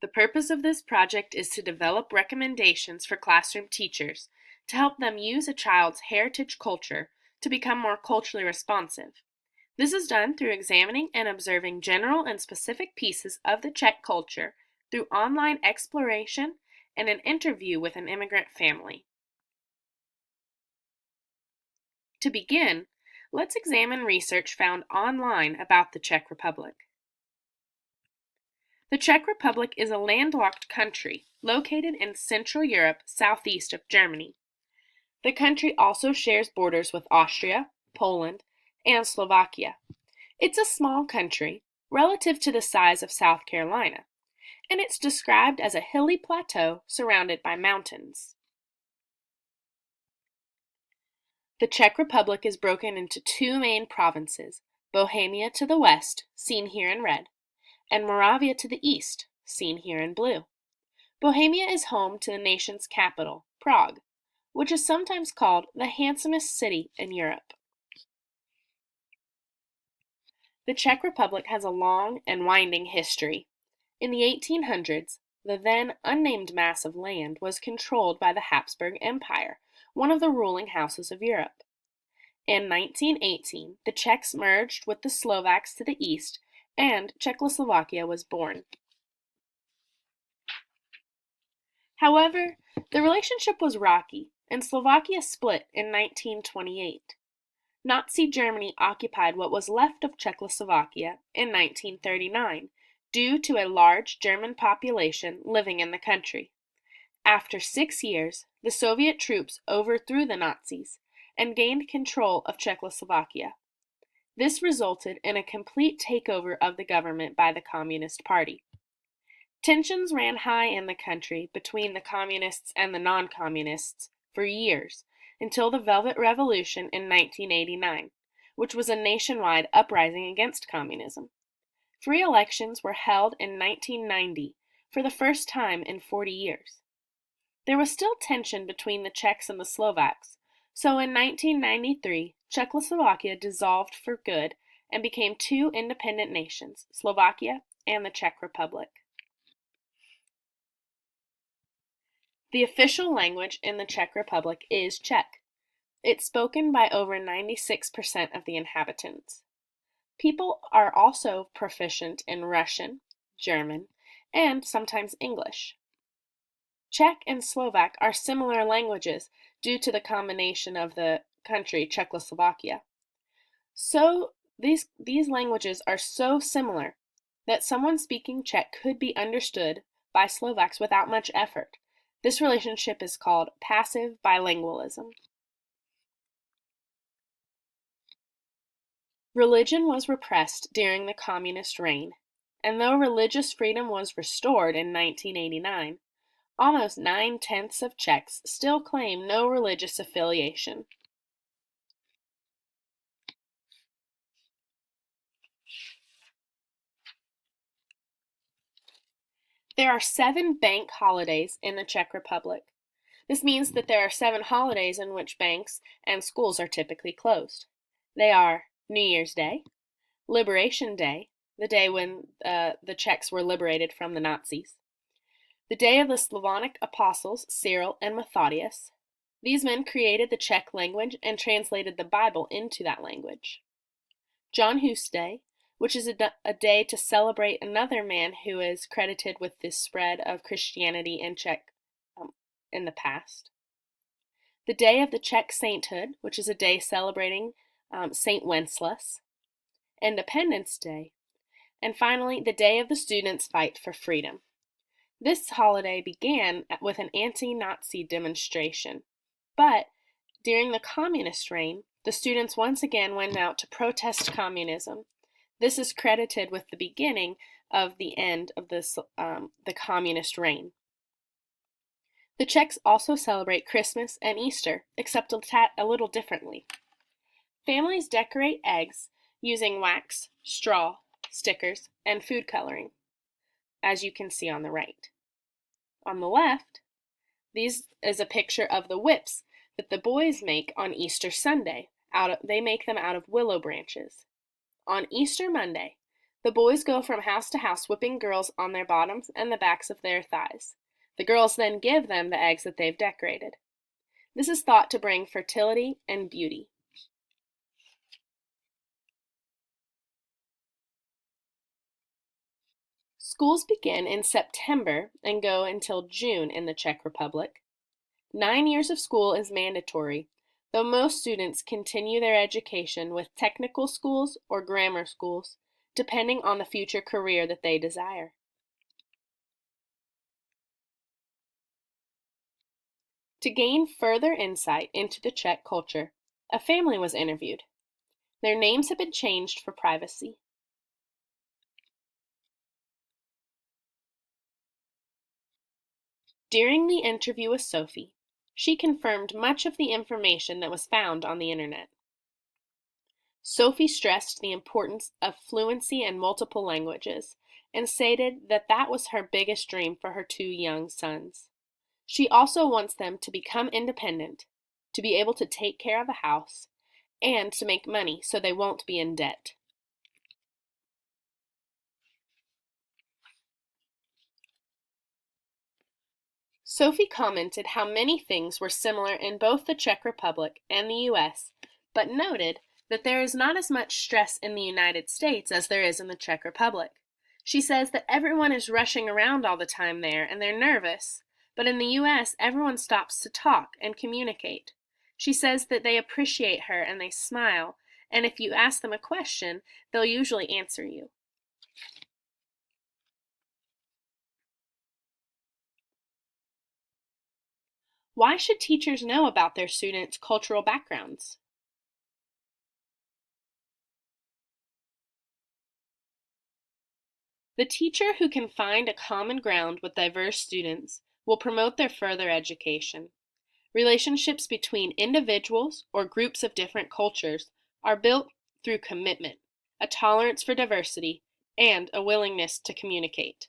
The purpose of this project is to develop recommendations for classroom teachers to help them use a child's heritage culture to become more culturally responsive. This is done through examining and observing general and specific pieces of the Czech culture through online exploration and an interview with an immigrant family. To begin, let's examine research found online about the Czech Republic. The Czech Republic is a landlocked country located in Central Europe, southeast of Germany. The country also shares borders with Austria, Poland, and Slovakia. It's a small country, relative to the size of South Carolina, and it's described as a hilly plateau surrounded by mountains. The Czech Republic is broken into two main provinces, Bohemia to the west, seen here in red, and Moravia to the east, seen here in blue. Bohemia is home to the nation's capital, Prague, which is sometimes called the handsomest city in Europe. The Czech Republic has a long and winding history. In the 1800s, the then unnamed mass of land was controlled by the Habsburg Empire, one of the ruling houses of Europe. In 1918, the Czechs merged with the Slovaks to the east, and Czechoslovakia was born. However, the relationship was rocky, and Slovakia split in 1928. Nazi Germany occupied what was left of Czechoslovakia in 1939 due to a large German population living in the country. After 6 years, the Soviet troops overthrew the Nazis and gained control of Czechoslovakia. This resulted in a complete takeover of the government by the Communist Party. Tensions ran high in the country between the communists and the non-communists for years, until the Velvet Revolution in 1989, which was a nationwide uprising against communism. Free elections were held in 1990 for the first time in 40 years. There was still tension between the Czechs and the Slovaks, so in 1993, Czechoslovakia dissolved for good and became two independent nations, Slovakia and the Czech Republic. The official language in the Czech Republic is Czech. It's spoken by over 96% of the inhabitants. People are also proficient in Russian, German, and sometimes English. Czech and Slovak are similar languages due to the combination of the country Czechoslovakia. So these languages are so similar that someone speaking Czech could be understood by Slovaks without much effort. This relationship is called passive bilingualism. Religion was repressed during the communist reign, and though religious freedom was restored in 1989, almost 9/10 of Czechs still claim no religious affiliation. There are 7 bank holidays in the Czech Republic. This means that there are 7 holidays in which banks and schools are typically closed. They are New Year's Day, Liberation Day, the day when the Czechs were liberated from the Nazis, the day of the Slavonic apostles Cyril and Methodius. These men created the Czech language and translated the Bible into that language. John Hus Day, which is a day to celebrate another man who is credited with the spread of Christianity in Czech in the past. The Day of the Czech Sainthood, which is a day celebrating Saint Wenceslas. Independence Day. And finally, the Day of the Students' Fight for Freedom. This holiday began with an anti-Nazi demonstration, but during the communist reign, the students once again went out to protest communism. This is credited with the beginning of the end of the communist reign. The Czechs also celebrate Christmas and Easter, except a little differently. Families decorate eggs using wax, straw, stickers, and food coloring, as you can see on the right. On the left, this is a picture of the whips that the boys make on Easter Sunday. They make them out of willow branches. On Easter Monday, The boys go from house to house whipping girls on their bottoms and the backs of their thighs. The girls then give them the eggs that they've decorated. This is thought to bring fertility and beauty. Schools begin in September and go until June in the Czech Republic. 9 years of school is mandatory, though most students continue their education with technical schools or grammar schools, depending on the future career that they desire. To gain further insight into the Czech culture, a family was interviewed. Their names have been changed for privacy. During the interview with Sophie, she confirmed much of the information that was found on the internet. Sophie stressed the importance of fluency in multiple languages and stated that that was her biggest dream for her 2 young sons. She also wants them to become independent, to be able to take care of a house, and to make money so they won't be in debt. Sophie commented how many things were similar in both the Czech Republic and the US, but noted that there is not as much stress in the United States as there is in the Czech Republic. She says that everyone is rushing around all the time there and they're nervous, but in the US, everyone stops to talk and communicate. She says that they appreciate her and they smile, and if you ask them a question, they'll usually answer you. Why should teachers know about their students' cultural backgrounds? The teacher who can find a common ground with diverse students will promote their further education. Relationships between individuals or groups of different cultures are built through commitment, a tolerance for diversity, and a willingness to communicate.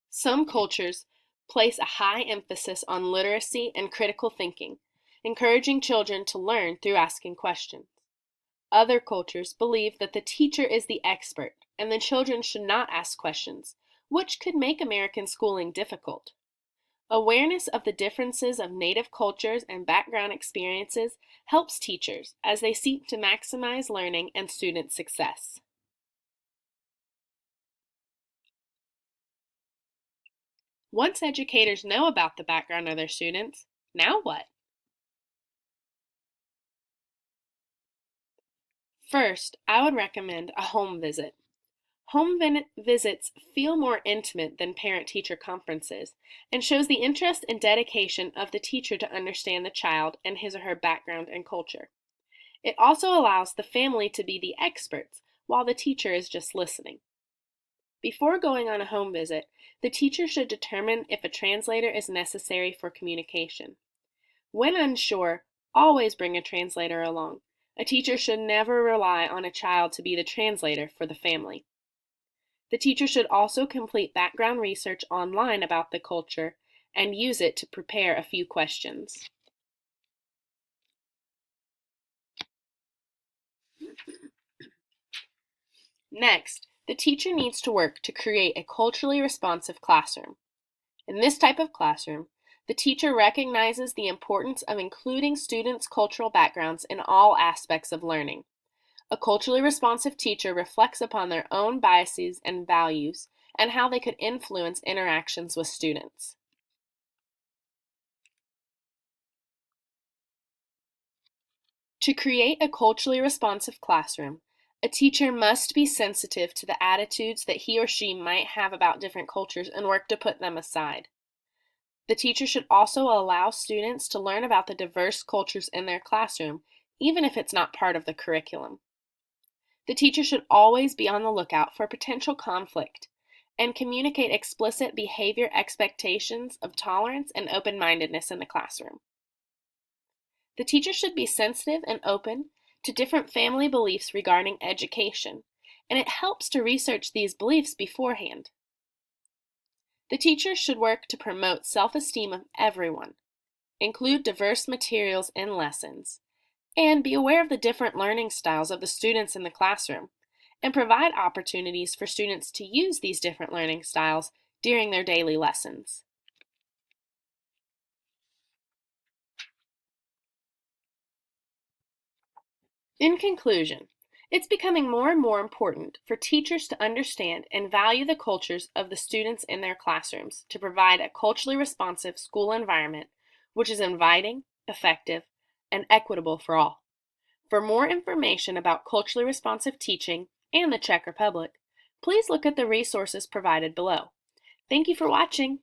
Some cultures place a high emphasis on literacy and critical thinking, encouraging children to learn through asking questions. Other cultures believe that the teacher is the expert and the children should not ask questions, which could make American schooling difficult. Awareness of the differences of native cultures and background experiences helps teachers as they seek to maximize learning and student success. Once educators know about the background of their students, now what? First, I would recommend a home visit. Home visits feel more intimate than parent-teacher conferences and shows the interest and dedication of the teacher to understand the child and his or her background and culture. It also allows the family to be the experts while the teacher is just listening. Before going on a home visit, the teacher should determine if a translator is necessary for communication. When unsure, always bring a translator along. A teacher should never rely on a child to be the translator for the family. The teacher should also complete background research online about the culture and use it to prepare a few questions. Next, the teacher needs to work to create a culturally responsive classroom. In this type of classroom, the teacher recognizes the importance of including students' cultural backgrounds in all aspects of learning. A culturally responsive teacher reflects upon their own biases and values and how they could influence interactions with students. To create a culturally responsive classroom, a teacher must be sensitive to the attitudes that he or she might have about different cultures and work to put them aside. The teacher should also allow students to learn about the diverse cultures in their classroom, even if it's not part of the curriculum. The teacher should always be on the lookout for potential conflict and communicate explicit behavior expectations of tolerance and open-mindedness in the classroom. The teacher should be sensitive and open to different family beliefs regarding education, and it helps to research these beliefs beforehand. The teacher should work to promote self-esteem of everyone, include diverse materials in lessons, And be aware of the different learning styles of the students in the classroom, and provide opportunities for students to use these different learning styles during their daily lessons. In conclusion, it's becoming more and more important for teachers to understand and value the cultures of the students in their classrooms to provide a culturally responsive school environment which is inviting, effective, and equitable for all. For more information about culturally responsive teaching and the Czech Republic, please look at the resources provided below. Thank you for watching.